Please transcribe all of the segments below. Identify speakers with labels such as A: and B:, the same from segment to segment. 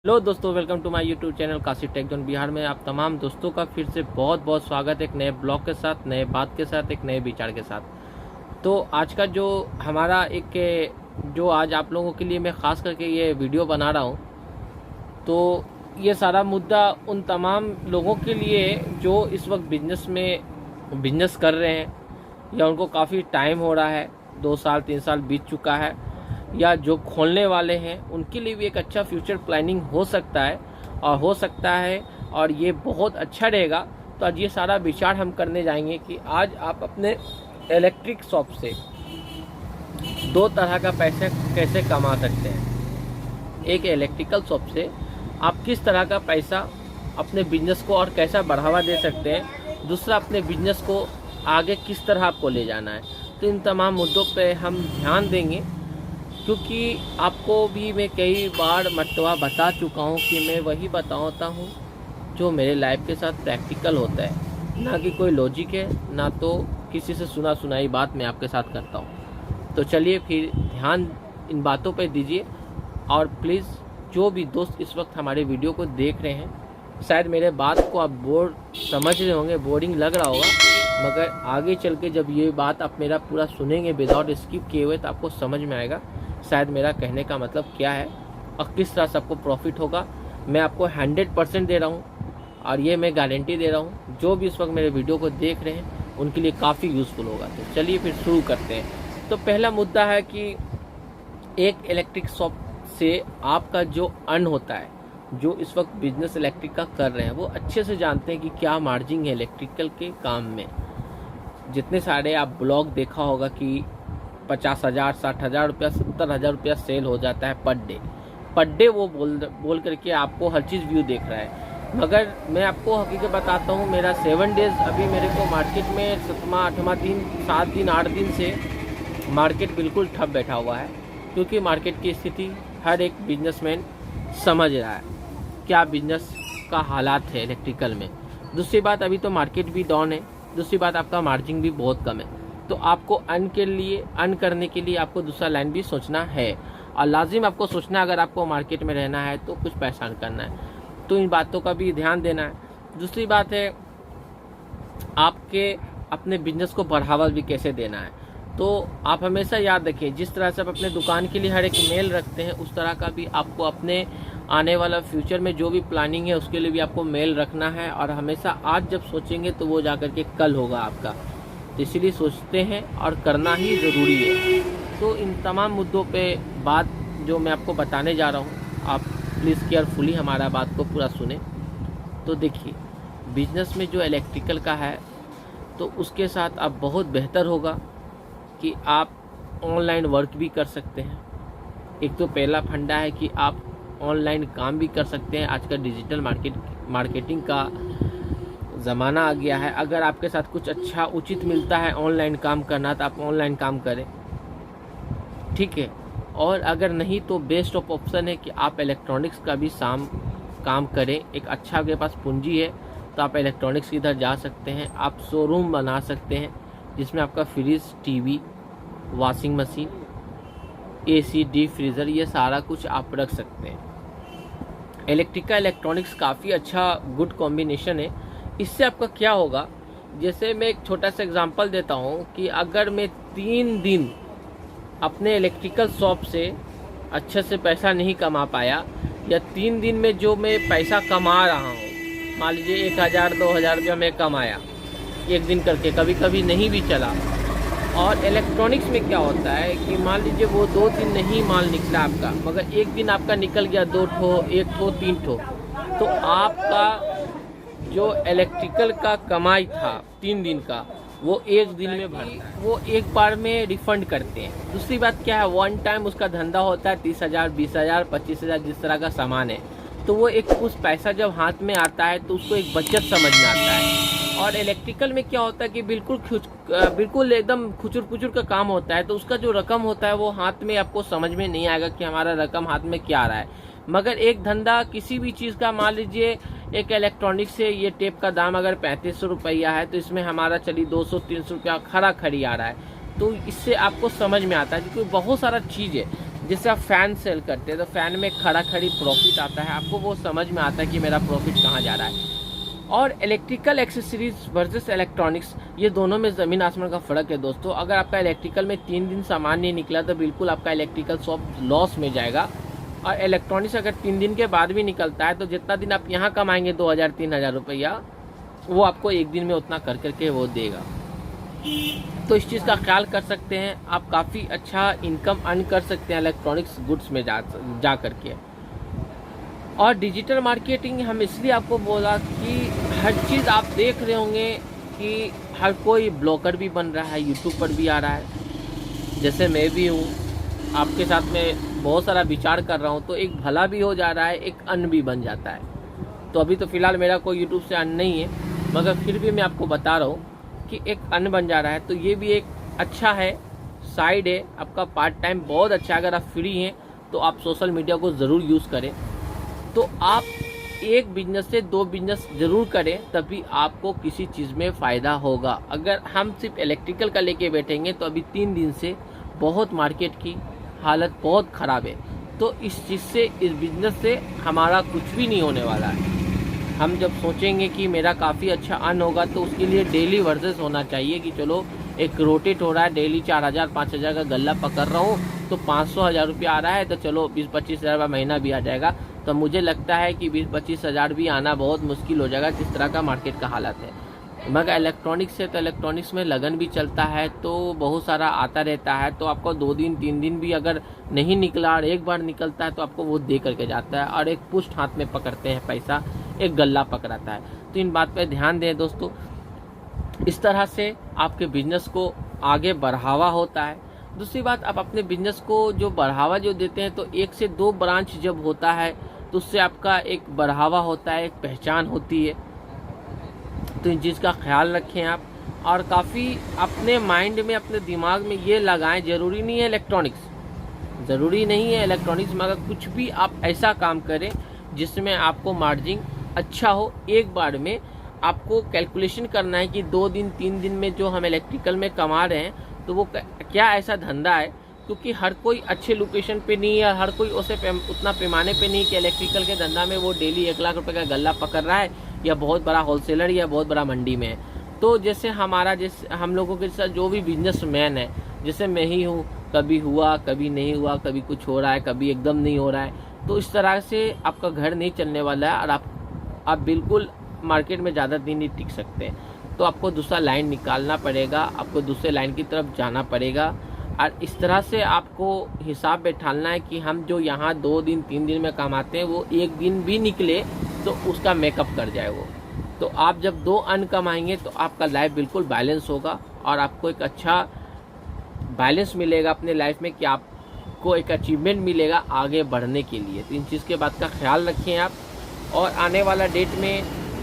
A: Hello दोस्तों, welcome to my YouTube channel Kashi tech zone Bihar में आप तमाम दोस्तों का फिर से बहुत बहुत स्वागत है एक नए ब्लॉग के साथ, नए बात के साथ, एक नए विचार के साथ। तो आज का जो हमारा जो आज आप लोगों के लिए मैं ख़ास करके ये वीडियो बना रहा हूँ, तो ये सारा मुद्दा उन तमाम लोगों के लिए जो इस वक्त बिजनेस कर रहे हैं या उनको काफ़ी टाइम हो रहा है, 2 साल 3 साल बीत चुका है, या जो खोलने वाले हैं उनके लिए भी एक अच्छा फ्यूचर प्लानिंग हो सकता है और ये बहुत अच्छा रहेगा। तो आज ये सारा विचार हम करने जाएंगे कि आज आप अपने इलेक्ट्रिक शॉप से 2 तरह का पैसा कैसे कमा सकते हैं। एक इलेक्ट्रिकल शॉप से आप किस तरह का पैसा अपने बिजनेस को और कैसा बढ़ावा दे सकते हैं, दूसरा अपने बिजनेस को आगे किस तरह आपको ले जाना है। तो इन तमाम मुद्दों पे हम ध्यान देंगे, क्योंकि आपको भी मैं कई बार मर्तबा बता चुका हूँ कि मैं वही बताता हूँ जो मेरे लाइफ के साथ प्रैक्टिकल होता है, ना कि कोई लॉजिक है, ना तो किसी से सुना सुनाई बात मैं आपके साथ करता हूँ। तो चलिए फिर ध्यान इन बातों पर दीजिए, और प्लीज़ जो भी दोस्त इस वक्त हमारे वीडियो को देख रहे हैं, शायद मेरे बात को आप समझ रहे होंगे, बोरिंग लग रहा होगा, मगर आगे चल के जब ये बात आप मेरा पूरा सुनेंगे विदाउट स्किप किए हुए, तो आपको समझ में आएगा शायद मेरा कहने का मतलब क्या है और किस तरह से आपको प्रॉफिट होगा। मैं आपको 100% दे रहा हूँ, और ये मैं गारंटी दे रहा हूँ जो भी इस वक्त मेरे वीडियो को देख रहे हैं उनके लिए काफ़ी यूज़फुल होगा। तो चलिए फिर शुरू करते हैं। तो पहला मुद्दा है कि एक इलेक्ट्रिक शॉप से आपका जो अर्न होता है, जो इस वक्त बिजनेस इलेक्ट्रिक का कर रहे हैं, वो अच्छे से जानते हैं कि क्या मार्जिन है इलेक्ट्रिकल के काम में। जितने सारे आप ब्लॉग देखा होगा कि 50,000, 60,000 रुपया, 70,000 रुपया सेल हो जाता है पर डे वो बोल करके आपको हर चीज़ व्यू देख रहा है। मगर मैं आपको हकीकत बताता हूँ, मेरा 7 डेज़ अभी मेरे को मार्केट में 7वां 8वां दिन 7 दिन 8 दिन से मार्केट बिल्कुल ठप बैठा हुआ है, क्योंकि मार्केट की स्थिति हर एक बिजनेसमैन समझ रहा है क्या बिजनेस का हालात है इलेक्ट्रिकल में। दूसरी बात, अभी तो मार्केट भी डाउन है, दूसरी बात आपका मार्जिन भी बहुत कम है। तो आपको अर्न करने के लिए आपको दूसरा लाइन भी सोचना है, और लाजिम आपको सोचना है अगर आपको मार्केट में रहना है तो कुछ पैसा अर्न करना है, तो इन बातों का भी ध्यान देना है। दूसरी बात है, आपके अपने बिजनेस को बढ़ावा भी कैसे देना है। तो आप हमेशा याद रखें, जिस तरह से आप अपने दुकान के लिए हर एक मेल रखते हैं, उस तरह का भी आपको अपने आने वाला फ्यूचर में जो भी प्लानिंग है उसके लिए भी आपको मेल रखना है। और हमेशा आज जब सोचेंगे तो वो जा कर के कल होगा आपका, तो इसीलिए सोचते हैं और करना ही ज़रूरी है। तो इन तमाम मुद्दों पे बात जो मैं आपको बताने जा रहा हूँ, आप प्लीज़ केयरफुली हमारा बात को पूरा सुने। तो देखिए, बिजनेस में जो इलेक्ट्रिकल का है, तो उसके साथ आप बहुत बेहतर होगा कि आप ऑनलाइन वर्क भी कर सकते हैं। एक तो पहला फंडा है कि आप ऑनलाइन काम भी कर सकते हैं। आज का डिजिटल मार्केटिंग का ज़माना आ गया है। अगर आपके साथ कुछ अच्छा उचित मिलता है ऑनलाइन काम करना, तो आप ऑनलाइन काम करें, ठीक है। और अगर नहीं तो बेस्ट ऑफ ऑप्शन है कि आप इलेक्ट्रॉनिक्स का भी काम करें। एक अच्छा आपके पास पूंजी है तो आप इलेक्ट्रॉनिक्स की इधर जा सकते हैं। आप शोरूम बना सकते हैं जिसमें आपका fridge, TV, washing machine, AC, deep freezer, ये सारा कुछ आप रख सकते हैं। इलेक्ट्रॉनिक्स काफ़ी अच्छा गुड कॉम्बिनेशन है। इससे आपका क्या होगा, जैसे मैं एक छोटा सा एग्जांपल देता हूँ कि अगर मैं 3 दिन अपने इलेक्ट्रिकल शॉप से अच्छे से पैसा नहीं कमा पाया, या 3 दिन में जो मैं पैसा कमा रहा हूँ, मान लीजिए 1,000 2,000 रुपया मैं कमाया एक दिन करके, कभी कभी नहीं भी चला। और इलेक्ट्रॉनिक्स में क्या होता है कि मान लीजिए वो 2 दिन नहीं माल निकला आपका, मगर एक दिन आपका निकल गया 2 ठो, 1 ठो, 3 ठो, तो आपका जो इलेक्ट्रिकल का कमाई था 3 दिन का, वो एक दिन में भरता है, वो एक बार में रिफंड करते हैं। दूसरी बात क्या है, 1 टाइम उसका धंधा होता है 30,000, 20,000, 25,000, जिस तरह का सामान है, तो वो एक उस पैसा जब हाथ में आता है तो उसको एक बचत समझ में आता है। और इलेक्ट्रिकल में क्या होता है कि बिल्कुल एकदम खुचुर पुचुर का काम होता है, तो उसका जो रकम होता है वो हाथ में आपको समझ में नहीं आएगा कि हमारा रकम हाथ में क्या आ रहा है। मगर एक धंधा किसी भी चीज़ का, मान लीजिए एक इलेक्ट्रॉनिक से ये टेप का दाम अगर 3500 रुपया है, तो इसमें हमारा चलिए 200-300 रुपया खड़ा खड़ी आ रहा है, तो इससे आपको समझ में आता है कि बहुत सारा चीज़ है। जैसे आप फ़ैन सेल करते हैं तो फ़ैन में खड़ा खड़ी प्रॉफिट आता है, आपको वो समझ में आता है कि मेरा प्रॉफिट कहाँ जा रहा है। और इलेक्ट्रिकल एक्सेसरीज वर्सेस इलेक्ट्रॉनिक्स, ये दोनों में ज़मीन आसमान का फ़र्क है दोस्तों। अगर आपका इलेक्ट्रिकल में 3 दिन सामान नहीं निकला तो बिल्कुल आपका इलेक्ट्रिकल शॉप लॉस में जाएगा। और इलेक्ट्रॉनिक्स अगर 3 दिन के बाद भी निकलता है तो जितना दिन आप यहाँ कमाएंगे 2000-3000 रुपया, वो आपको एक दिन में उतना कर करके वो देगा। तो इस चीज़ का ख्याल कर सकते हैं आप, काफ़ी अच्छा इनकम अर्न कर सकते हैं इलेक्ट्रॉनिक्स गुड्स में जा करके। और डिजिटल मार्केटिंग हम इसलिए आपको बोला कि हर चीज़ आप देख रहे होंगे कि हर कोई ब्लॉगर भी बन रहा है, यूट्यूब पर भी आ रहा है, जैसे मैं भी हूँ, आपके साथ में बहुत सारा विचार कर रहा हूँ, तो एक भला भी हो जा रहा है, एक अन्न भी बन जाता है। तो अभी तो फ़िलहाल मेरा कोई यूट्यूब से अन्न नहीं है, मगर फिर भी मैं आपको बता रहा हूँ कि एक अन्न बन जा रहा है। तो ये भी एक अच्छा है, साइड है आपका, पार्ट टाइम बहुत अच्छा है। अगर आप फ्री हैं तो आप सोशल मीडिया को ज़रूर यूज़ करें। तो आप एक बिजनेस से 2 बिजनेस ज़रूर करें, तभी आपको किसी चीज़ में फ़ायदा होगा। अगर हम सिर्फ इलेक्ट्रिकल का लेके बैठेंगे तो अभी 3 दिन से बहुत मार्केट की हालत बहुत ख़राब है। तो इस चीज़ से, इस बिज़नेस से हमारा कुछ भी नहीं होने वाला है। हम जब सोचेंगे कि मेरा काफ़ी अच्छा अर्न होगा तो उसके लिए डेली वर्सेस होना चाहिए कि चलो एक रोटेट हो रहा है, डेली 4000-5000 का गल्ला पकड़ रहा हूँ तो 500-1000 रुपया आ रहा है, तो चलो 20-25 हज़ार का महीना भी आ जाएगा। तो मुझे लगता है कि 20-25 हज़ार भी आना बहुत मुश्किल हो जाएगा जिस तरह का मार्केट का हालत है। मगर इलेक्ट्रॉनिक्स है तो इलेक्ट्रॉनिक्स में लगन भी चलता है, तो बहुत सारा आता रहता है। तो आपको 2 दिन 3 दिन भी अगर नहीं निकला और एक बार निकलता है तो आपको वो दे करके जाता है। और एक पुष्ट हाथ में पकड़ते हैं पैसा, एक गल्ला पकड़ाता है। तो इन बात पे ध्यान दें दोस्तों, इस तरह से आपके बिजनेस को आगे बढ़ावा होता है। दूसरी बात, आप अपने बिजनेस को जो बढ़ावा जो देते हैं तो 1 से 2 ब्रांच जब होता है तो उससे आपका एक बढ़ावा होता है, एक पहचान होती है। तो इन चीज़ का ख्याल रखें आप, और काफ़ी अपने माइंड में, अपने दिमाग में ये लगाएं, ज़रूरी नहीं है इलेक्ट्रॉनिक्स, ज़रूरी नहीं है इलेक्ट्रॉनिक्स, मगर कुछ भी आप ऐसा काम करें जिसमें आपको मार्जिन अच्छा हो। एक बार में आपको कैलकुलेशन करना है कि 2 दिन 3 दिन में जो हम इलेक्ट्रिकल में कमा रहे हैं तो वो क्या ऐसा धंधा है, क्योंकि हर कोई अच्छे लोकेशन पे नहीं है, हर कोई उतना पैमाने पे नहीं कि इलेक्ट्रिकल के धंधा में वो डेली 1 लाख रुपए का गल्ला पकड़ रहा है, या बहुत बड़ा होलसेलर या बहुत बड़ा मंडी में है। तो जैसे हम लोगों के साथ जो भी बिजनेसमैन है, जैसे मैं ही हूँ, कभी हुआ कभी नहीं हुआ, कभी कुछ हो रहा है कभी एकदम नहीं हो रहा है। तो इस तरह से आपका घर नहीं चलने वाला है और आप बिल्कुल मार्केट में ज़्यादा दिन नहीं टिक सकते। तो आपको दूसरा लाइन निकालना पड़ेगा, आपको दूसरे लाइन की तरफ जाना पड़ेगा। और इस तरह से आपको हिसाब बैठालना है कि हम जो यहाँ 2 दिन 3 दिन में कमाते हैं वो एक दिन भी निकले तो उसका मेकअप कर जाए वो। तो आप जब 2 अर्न कमाएंगे तो आपका लाइफ बिल्कुल बैलेंस होगा और आपको एक अच्छा बैलेंस मिलेगा अपने लाइफ में, कि आपको एक अचीवमेंट मिलेगा आगे बढ़ने के लिए। तो इन चीज़ के बात का ख्याल रखें आप। और आने वाला डेट में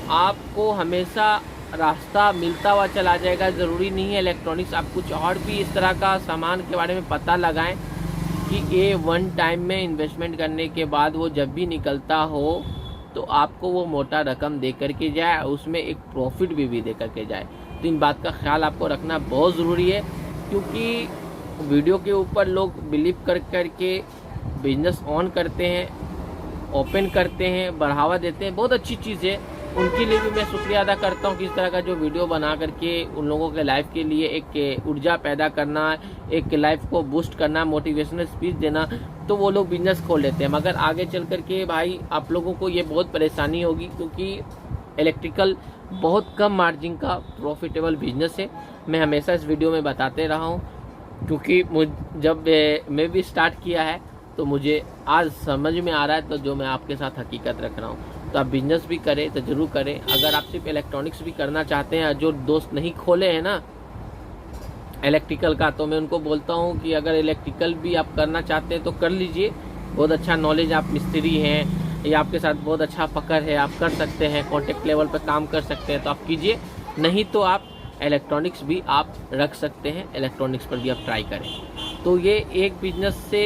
A: आपको हमेशा रास्ता मिलता हुआ चला जाएगा। ज़रूरी नहीं है इलेक्ट्रॉनिक्स, आप कुछ और भी इस तरह का सामान के बारे में पता लगाएं कि ये 1 टाइम में इन्वेस्टमेंट करने के बाद वो जब भी निकलता हो तो आपको वो मोटा रकम दे करके जाए, उसमें एक प्रॉफिट भी दे करके जाए। तो इन बात का ख्याल आपको रखना बहुत ज़रूरी है, क्योंकि वीडियो के ऊपर लोग बिलीव करके बिजनेस ऑन करते हैं, ओपन करते हैं, बढ़ावा देते हैं, बहुत अच्छी चीज़ है। उनके लिए भी मैं शुक्रिया अदा करता हूँ कि इस तरह का जो वीडियो बना करके उन लोगों के लाइफ के लिए एक ऊर्जा पैदा करना, एक लाइफ को बूस्ट करना, मोटिवेशनल स्पीच देना, तो वो लोग बिजनेस खोल लेते हैं। मगर आगे चल करके भाई आप लोगों को ये बहुत परेशानी होगी, क्योंकि इलेक्ट्रिकल बहुत कम मार्जिन का प्रॉफिटेबल बिजनेस है। मैं हमेशा इस वीडियो में बताते रहा हूँ, क्योंकि जब मैं भी स्टार्ट किया है तो मुझे आज समझ में आ रहा है, तो जो मैं आपके साथ हकीकत रख रहा हूँ। तो आप बिजनेस भी करें तो ज़रूर करें। अगर आप सिर्फ इलेक्ट्रॉनिक्स भी करना चाहते हैं, जो दोस्त नहीं खोले हैं ना इलेक्ट्रिकल का, तो मैं उनको बोलता हूँ कि अगर इलेक्ट्रिकल भी आप करना चाहते हैं तो कर लीजिए। बहुत अच्छा नॉलेज, आप मिस्त्री हैं या आपके साथ बहुत अच्छा पकड़ है, आप कर सकते हैं, कॉन्टेक्ट लेवल पर काम कर सकते हैं तो आप कीजिए। नहीं तो आप इलेक्ट्रॉनिक्स भी आप रख सकते हैं, इलेक्ट्रॉनिक्स पर भी आप ट्राई करें। तो ये एक बिजनेस से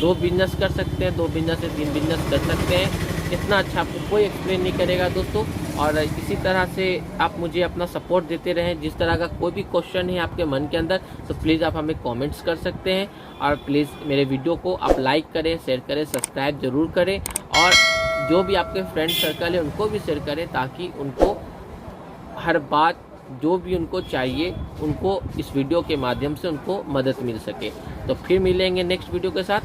A: 2 बिजनेस कर सकते हैं, 2 बिजनेस से 3 बिजनेस कर सकते हैं। इतना अच्छा आपको कोई एक्सप्लेन नहीं करेगा दोस्तों। और इसी तरह से आप मुझे अपना सपोर्ट देते रहें। जिस तरह का कोई भी क्वेश्चन है आपके मन के अंदर तो प्लीज़ आप हमें कमेंट्स कर सकते हैं। और प्लीज़ मेरे वीडियो को आप लाइक करें, शेयर करें, सब्सक्राइब ज़रूर करें। और जो भी आपके फ्रेंड सर्कल है उनको भी शेयर करें, ताकि उनको हर बात जो भी उनको चाहिए उनको इस वीडियो के माध्यम से उनको मदद मिल सके। तो फिर मिलेंगे नेक्स्ट वीडियो के साथ।